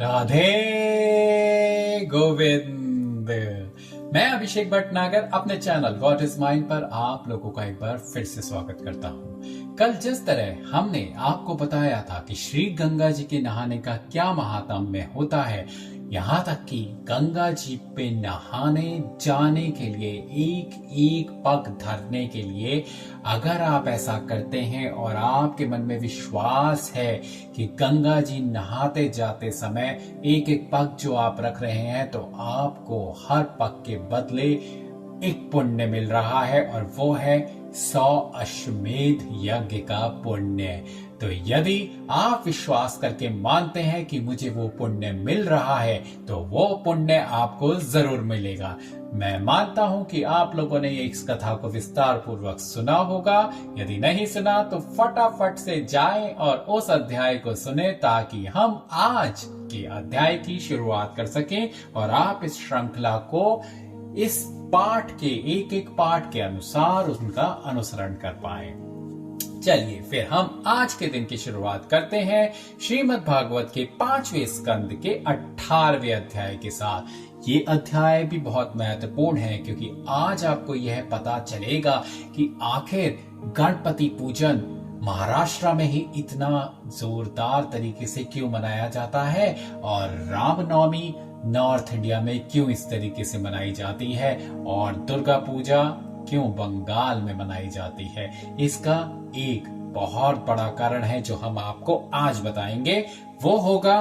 राधे गोविंद। मैं अभिषेक भटनागर अपने channel God is mind पर आप लोगों का एक बार फिर से स्वागत करता हूँ। कल जिस तरह हमने आपको बताया था कि श्री गंगा जी के नहाने का क्या महात्म्य होता है, यहाँ तक कि गंगा जी पे नहाने जाने के लिए एक एक पग धरने के लिए अगर आप ऐसा करते हैं और आपके मन में विश्वास है कि गंगा जी नहाते जाते समय एक एक पग जो आप रख रहे हैं तो आपको हर पग के बदले एक पुण्य मिल रहा है और वो है 100 अश्वमेध यज्ञ का पुण्य। तो यदि आप विश्वास करके मानते हैं कि मुझे वो पुण्य मिल रहा है तो वो पुण्य आपको जरूर मिलेगा। मैं मानता हूं कि आप लोगों ने इस कथा को विस्तार पूर्वक सुना होगा। यदि नहीं सुना तो फटाफट से जाएं और उस अध्याय को सुने ताकि हम आज के अध्याय की शुरुआत कर सकें और आप इस श्रृंखला को इस पाठ के एक एक पाठ के अनुसार उनका अनुसरण कर पाएं। चलिए फिर हम आज के दिन की शुरुआत करते हैं श्रीमद् भागवत के 5वें स्कंद के 18वें अध्याय के साथ। ये अध्याय भी बहुत महत्वपूर्ण है क्योंकि आज आपको यह पता चलेगा कि आखिर गणपति पूजन महाराष्ट्र में ही इतना जोरदार तरीके से क्यों मनाया जाता है और रामनवमी नॉर्थ इंडिया में क्यों इस तरीके से मनाई जाती है और दुर्गा पूजा क्यों बंगाल में मनाई जाती है। इसका एक बहुत बड़ा कारण है जो हम आपको आज बताएंगे। वो होगा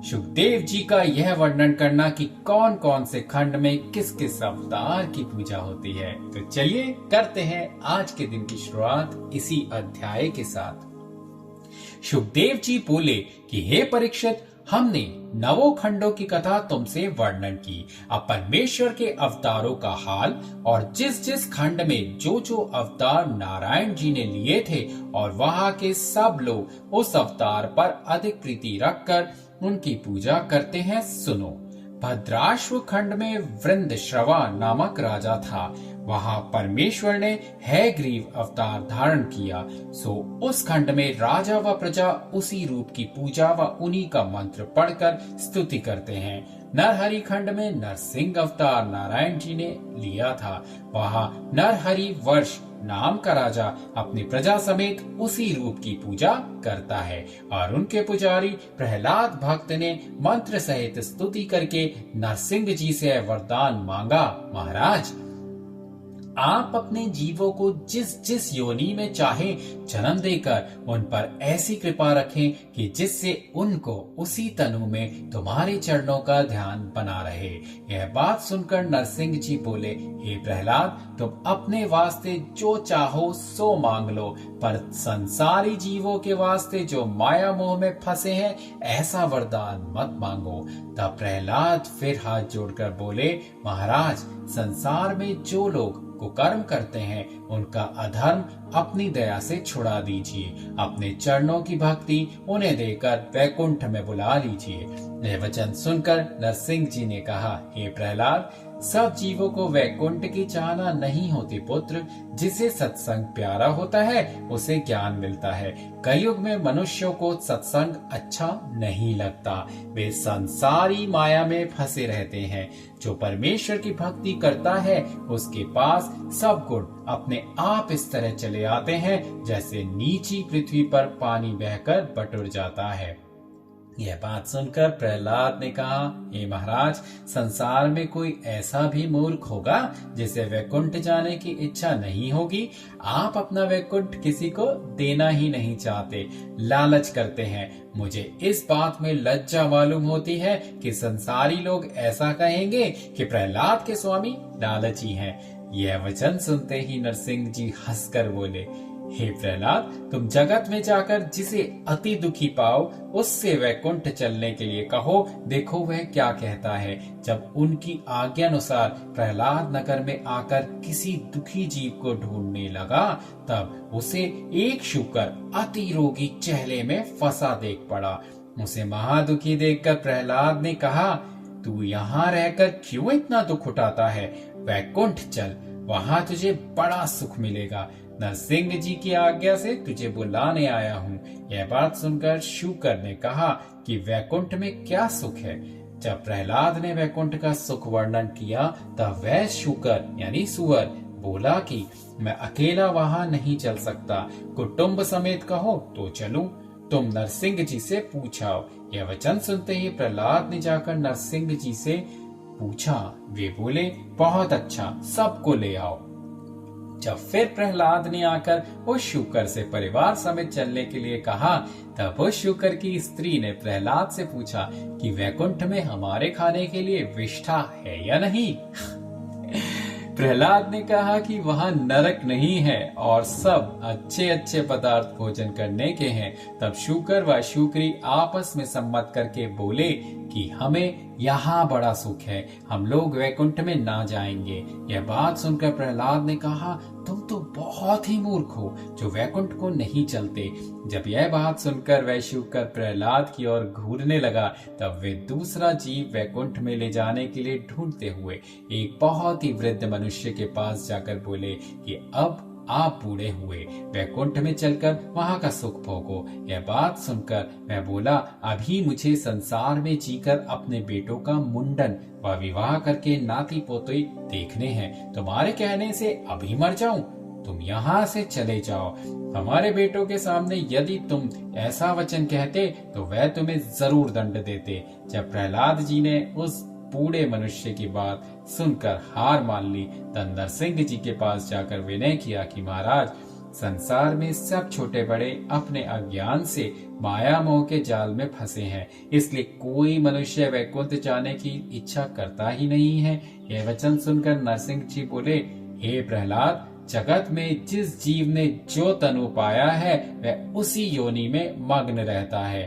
सुखदेव जी का यह वर्णन करना कि कौन कौन से खंड में किस किस अवतार की पूजा होती है। तो चलिए करते हैं आज के दिन की शुरुआत इसी अध्याय के साथ। सुखदेव जी बोले कि हे परीक्षित, हमने नवों खंडों की कथा तुमसे वर्णन की। अब परमेश्वर के अवतारों का हाल और जिस जिस खंड में जो जो अवतार नारायण जी ने लिए थे और वहां के सब लोग उस अवतार पर अधिक प्रीति रखकर उनकी पूजा करते हैं सुनो। भद्राश्व खंड में वृंदश्रवा नामक राजा था। वहां परमेश्वर ने हैग्रीव अवतार धारण किया। सो उस खंड में राजा व प्रजा उसी रूप की पूजा व उन्हीं का मंत्र पढ़कर स्तुति करते हैं। नरहरि खंड में नरसिंह अवतार नारायण जी ने लिया था। वहां नरहरि वर्ष नाम का राजा अपनी प्रजा समेत उसी रूप की पूजा करता है और उनके पुजारी प्रहलाद भक्त ने मंत्र सहित स्तुति करके नरसिंह जी से वरदान मांगा, महाराज आप अपने जीवों को जिस जिस योनि में चाहे जन्म देकर उन पर ऐसी कृपा रखें कि जिससे उनको उसी तनु में तुम्हारे चरणों का ध्यान बना रहे। यह बात सुनकर नरसिंह जी बोले, हे प्रहलाद, तुम अपने वास्ते जो चाहो सो मांग लो, पर संसारी जीवों के वास्ते जो माया मोह में फंसे हैं ऐसा वरदान मत मांगो। तब प्रहलाद फिर हाथ जोड़कर बोले, महाराज संसार में जो लोग कुकर्म करते हैं उनका अधर्म अपनी दया से छुड़ा दीजिए। अपने चरणों की भक्ति उन्हें देकर वैकुंठ में बुला लीजिए। यह वचन सुनकर नरसिंह जी ने कहा, हे प्रहलाद, सब जीवों को वैकुंठ की चाहना नहीं होती पुत्र। जिसे सत्संग प्यारा होता है उसे ज्ञान मिलता है। कलयुग में मनुष्यों को सत्संग अच्छा नहीं लगता। वे संसारी माया में फंसे रहते हैं। जो परमेश्वर की भक्ति करता है उसके पास सब गुण अपने आप इस तरह चले आते हैं जैसे नीची पृथ्वी पर पानी बहकर बटुर जाता है। यह बात सुनकर प्रहलाद ने कहा, हे महाराज, संसार में कोई ऐसा भी मूर्ख होगा जिसे वैकुंठ जाने की इच्छा नहीं होगी। आप अपना वैकुंठ किसी को देना ही नहीं चाहते, लालच करते हैं। मुझे इस बात में लज्जा मालूम होती है कि संसारी लोग ऐसा कहेंगे कि प्रहलाद के स्वामी लालची हैं। यह वचन सुनते ही नरसिंह जी हंसकर बोले, हे प्रहलाद, तुम जगत में जाकर जिसे अति दुखी पाओ उससे वैकुंठ चलने के लिए कहो। देखो वह क्या कहता है। जब उनकी आज्ञा अनुसार प्रहलाद नगर में आकर किसी दुखी जीव को ढूंढने लगा तब उसे एक शूकर अति रोगी चेहले में फंसा देख पड़ा। उसे महादुखी देखकर प्रहलाद ने कहा, तू यहाँ रहकर क्यों इतना दुख उठाता है? वैकुंठ चल, वहां तुझे बड़ा सुख मिलेगा। नरसिंह जी की आज्ञा से तुझे बुलाने आया हूँ। यह बात सुनकर शूकर ने कहा कि वैकुंठ में क्या सुख है। जब प्रहलाद ने वैकुंठ का सुख वर्णन किया तब वह शूकर यानी सुअर बोला कि मैं अकेला वहां नहीं चल सकता, कुटुंब समेत कहो तो चलूं। तुम नरसिंह जी से पूछाओ। यह वचन सुनते ही प्रहलाद ने जाकर नरसिंह जी से पूछा। वे बोले, बहुत अच्छा, सबको ले आओ। जब फिर प्रहलाद ने आकर उस शूकर से परिवार समेत चलने के लिए कहा, तब उस शूकर की स्त्री ने प्रहलाद से पूछा कि वैकुंठ में हमारे खाने के लिए विष्ठा है या नहीं। प्रहलाद ने कहा कि वहां नरक नहीं है और सब अच्छे अच्छे पदार्थ भोजन करने के हैं। तब शूकर व शूकरी आपस में सम्मत करके बोले कि हमें यहाँ बड़ा सुख है, हम लोग वैकुंठ में ना जाएंगे। यह बात सुनकर प्रहलाद ने कहा, तुम तो बहुत ही मूर्ख हो जो वैकुंठ को नहीं चलते। जब यह बात सुनकर वह शूकर प्रहलाद की ओर घूरने लगा, तब वे दूसरा जीव वैकुंठ में ले जाने के लिए ढूंढते हुए एक बहुत ही वृद्ध मनुष्य के पास जाकर बोले कि अब आप बूढ़े हुए, वैकुंठ में चलकर वहां का सुख भोगो। यह बात सुनकर मैं बोला, अभी मुझे संसार में जीकर अपने बेटों का मुंडन व विवाह करके नाती पोते देखने हैं। तुम्हारे कहने से अभी मर जाऊं? तुम यहाँ से चले जाओ। हमारे बेटों के सामने यदि तुम ऐसा वचन कहते तो वह तुम्हें जरूर दंड देते। जब प्रहलाद जी ने उस बूढ़े मनुष्य की बात सुनकर हार मान ली, तब नरसिंह जी के पास जाकर विनय किया कि महाराज, संसार में सब छोटे बड़े अपने अज्ञान से माया मोह के जाल में फंसे हैं, इसलिए कोई मनुष्य वैकुंठ जाने की इच्छा करता ही नहीं है। यह वचन सुनकर नरसिंह जी बोले, हे प्रहलाद, जगत में जिस जीव ने जो तनु पाया है वह उसी योनि में मग्न रहता है,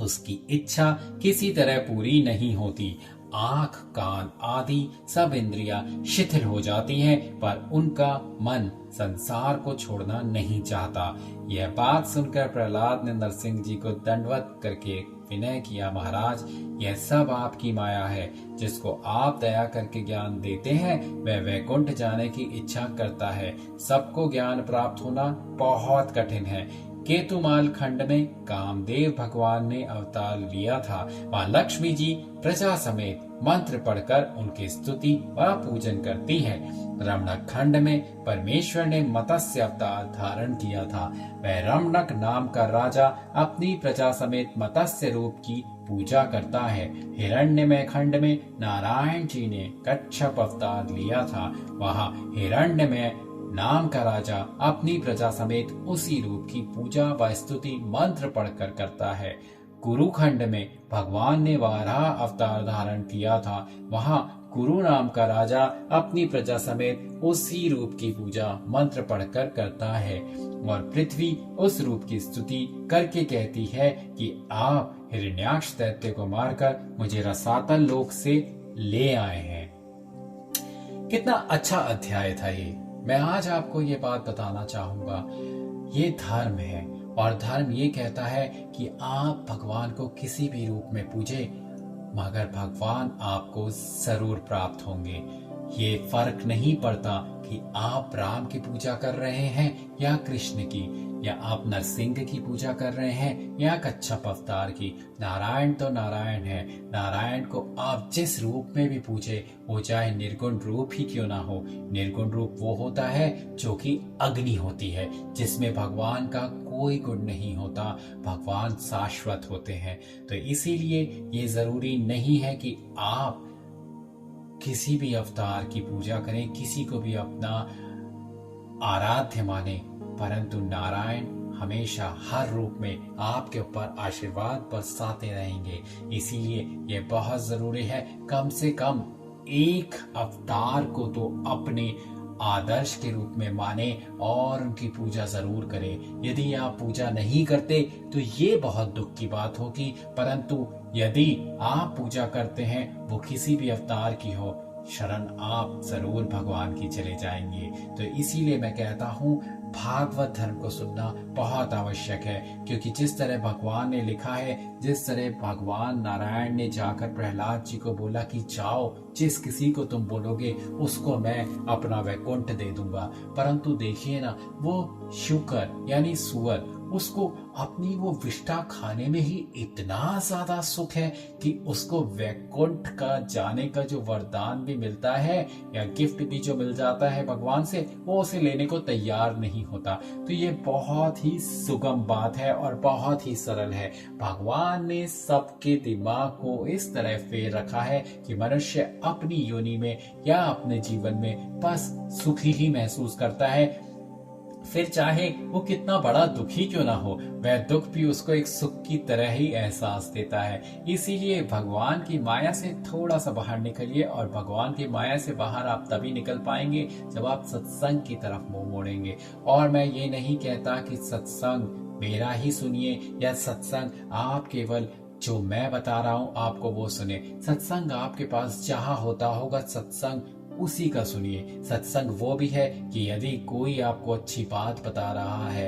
उसकी इच्छा किसी तरह पूरी नहीं होती। आंख, कान आदि सब इंद्रियां शिथिल हो जाती हैं, पर उनका मन संसार को छोड़ना नहीं चाहता। यह बात सुनकर प्रहलाद ने नरसिंह जी को दंडवत करके विनय किया, महाराज, यह सब आपकी माया है। जिसको आप दया करके ज्ञान देते हैं वह वैकुंठ जाने की इच्छा करता है। सबको ज्ञान प्राप्त होना बहुत कठिन है। केतुमाल खंड में कामदेव भगवान ने अवतार लिया था। वहाँ लक्ष्मी जी प्रजा समेत मंत्र पढ़कर उनकी स्तुति व पूजन करती है। रमणक खंड में परमेश्वर ने मत्स्य अवतार धारण किया था। वह रमणक नाम का राजा अपनी प्रजा समेत मत्स्य रूप की पूजा करता है। हिरण्यमय खंड में नारायण जी ने कच्छप अवतार लिया था। वहाँ हिरण्यमय नाम का राजा अपनी प्रजा समेत उसी रूप की पूजा व स्तुति मंत्र पढ़कर करता है। कुरुखंड में भगवान ने वाराह अवतार धारण किया था। वहाँ कुरु नाम का राजा अपनी प्रजा समेत उसी रूप की पूजा मंत्र पढ़कर करता है और पृथ्वी उस रूप की स्तुति करके कहती है कि आप हिरण्याक्ष दैत्य को मारकर मुझे रसातल लोक से ले आए हैं। कितना अच्छा अध्याय था ये। मैं आज आपको ये बात बताना चाहूंगा, ये धर्म है और धर्म ये कहता है कि आप भगवान को किसी भी रूप में पूजे, मगर भगवान आपको जरूर प्राप्त होंगे। ये फर्क नहीं पड़ता कि आप राम की पूजा कर रहे हैं या कृष्ण की, या आप नरसिंह की पूजा कर रहे हैं या कच्छप अवतार की। नारायण तो नारायण है। नारायण को आप जिस रूप में भी पूजे, वो चाहे निर्गुण रूप ही क्यों ना हो। निर्गुण रूप वो होता है जो कि अग्नि होती है, जिसमें भगवान का कोई गुण नहीं होता। भगवान शाश्वत होते हैं। तो इसीलिए ये जरूरी नहीं है कि आप किसी भी अवतार की पूजा करें, किसी को भी अपना आराध्य माने, परंतु नारायण हमेशा हर रूप में आपके ऊपर आशीर्वाद बरसाते रहेंगे। इसीलिए ये बहुत जरूरी है, कम से कम एक अवतार को तो अपने आदर्श के रूप में माने और उनकी पूजा जरूर करें। यदि आप पूजा नहीं करते तो ये बहुत दुख की बात होगी, परंतु यदि आप पूजा करते हैं, वो किसी भी अवतार की हो, शरण आप जरूर भगवान की चले जाएंगे। तो इसीलिए मैं कहता हूँ, भागवत धर्म को सुनना बहुत आवश्यक है, क्योंकि जिस तरह भगवान ने लिखा है, जिस तरह भगवान नारायण ने जाकर प्रहलाद जी को बोला कि जाओ, जिस किसी को तुम बोलोगे उसको मैं अपना वैकुंठ दे दूंगा, परंतु देखिए ना, वो शुकर यानी सुअर, उसको अपनी वो विष्ठा खाने में ही इतना ज्यादा सुख है कि उसको वैकुंठ का जाने का जो वरदान भी मिलता है या गिफ्ट भी जो मिल जाता है भगवान से, वो उसे लेने को तैयार नहीं होता। तो ये बहुत ही सुगम बात है और बहुत ही सरल है। भगवान ने सबके दिमाग को इस तरह फेर रखा है कि मनुष्य अपनी योनि में या अपने जीवन में बस सुखी ही महसूस करता है, फिर चाहे वो कितना बड़ा दुखी क्यों ना हो, वह दुख भी उसको एक सुख की तरह ही एहसास देता है। इसीलिए भगवान की माया से थोड़ा सा बाहर निकलिए, और भगवान की माया से बाहर आप तभी निकल पाएंगे जब आप सत्संग की तरफ मुंह मोड़ेंगे। और मैं ये नहीं कहता कि सत्संग मेरा ही सुनिए या सत्संग आप केवल जो मैं बता रहा हूं आपको वो सुने। सत्संग आपके पास जहां होता होगा, सत्संग उसी का सुनिए। सत्संग वो भी है कि यदि कोई आपको अच्छी बात बता रहा है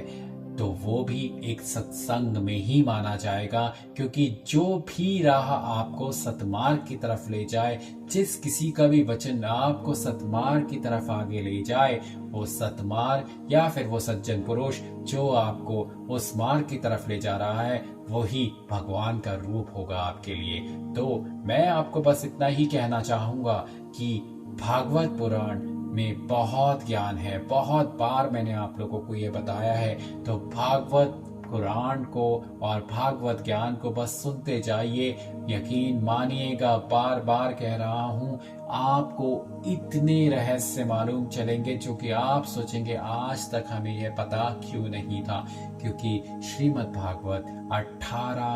तो वो भी एक सत्संग में ही माना जाएगा, क्योंकि जो भी राह आपको सतमार्ग की तरफ ले जाए, जिस किसी का भी वचन आपको सतमार्ग की तरफ आगे ले जाए, वो सतमार्ग या फिर वो सज्जन पुरुष जो आपको उस मार्ग की तरफ ले जा रहा है, वही भगवान का रूप होगा आपके लिए। तो मैं आपको बस इतना ही कहना चाहूंगा कि भागवत पुराण में बहुत ज्ञान है। बहुत बार मैंने आप लोगों को ये बताया है, तो भागवत पुराण को और भागवत ज्ञान को बस सुनते जाइए। यकीन मानिएगा, बार बार कह रहा हूँ, आपको इतने रहस्य मालूम चलेंगे जो कि आप सोचेंगे आज तक हमें यह पता क्यों नहीं था। क्योंकि श्रीमद् भागवत 18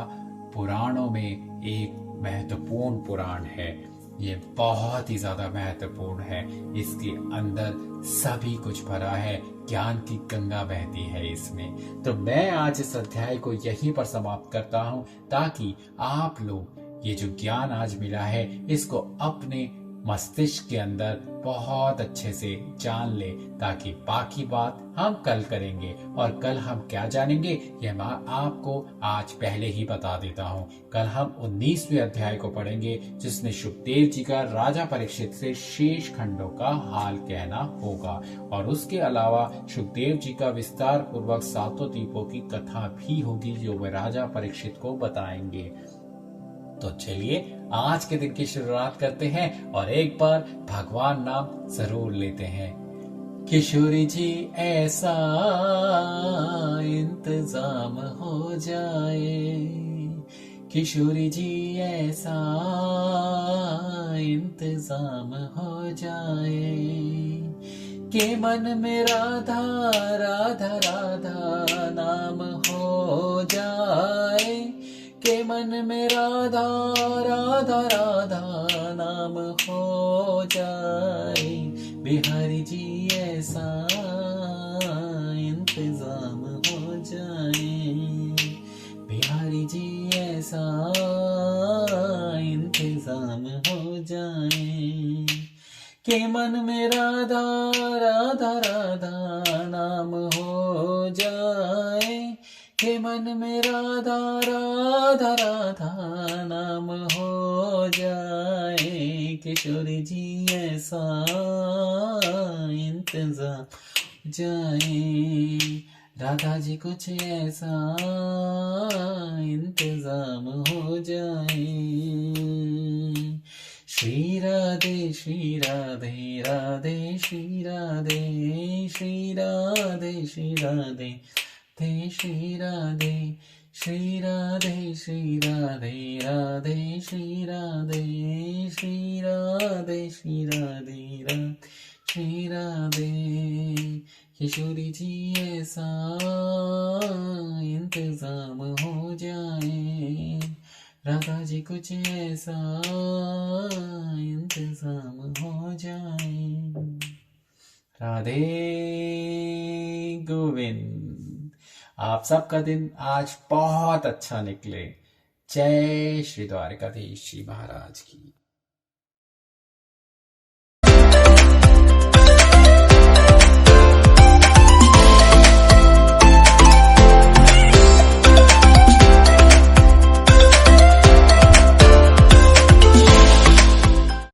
पुराणों में एक महत्वपूर्ण पुराण है। ये बहुत ही ज्यादा महत्वपूर्ण है। इसके अंदर सभी कुछ भरा है, ज्ञान की गंगा बहती है इसमें। तो मैं आज इस अध्याय को यहीं पर समाप्त करता हूं, ताकि आप लोग ये जो ज्ञान आज मिला है इसको अपने मस्तिष्क के अंदर बहुत अच्छे से जान ले, ताकि बाकी बात हम कल करेंगे। और कल हम क्या जानेंगे ये मैं आपको आज पहले ही बता देता हूँ। कल हम 19वें अध्याय को पढ़ेंगे, जिसमें शुकदेव जी का राजा परीक्षित से शेष खंडों का हाल कहना होगा। और उसके अलावा शुकदेव जी का विस्तार पूर्वक 7 द्वीपों की कथा भी होगी, जो वे राजा परीक्षित को बताएंगे। तो चलिए आज के दिन की शुरुआत करते हैं और एक बार भगवान नाम जरूर लेते हैं। किशोरी जी ऐसा इंतजाम हो जाए, किशोरी जी ऐसा इंतजाम हो जाए, के मन में राधा राधा राधा नाम हो जाए, के मन में राधा राधा राधा नाम हो जाए, बिहारी जी ऐसा इंतजाम हो जाए, बिहारी जी ऐसा इंतजाम हो जाए, के मन में राधा राधा राधा नाम हो जाए, के मन में राधा राधा राधा नाम हो जाए, किशोरी जी ऐसा इंतजाम जाए, राधा जी कुछ ऐसा इंतजाम हो जाए। श्री राधे श्री राधे राधे श्री राधे, श्री राधे श्री राधे राधे श्री राधे, श्री राधे श्री राधे राधे श्री राधे, श्री राधे श्री राधे राधे श्री राधे, किशोरी जी ऐसा इंतजाम हो जाए, राधा जी कुछ ऐसा इंतजाम हो जाए। राधे गोविंद। आप सबका दिन आज बहुत अच्छा निकले। जय श्री द्वारकाधीश जी महाराज की।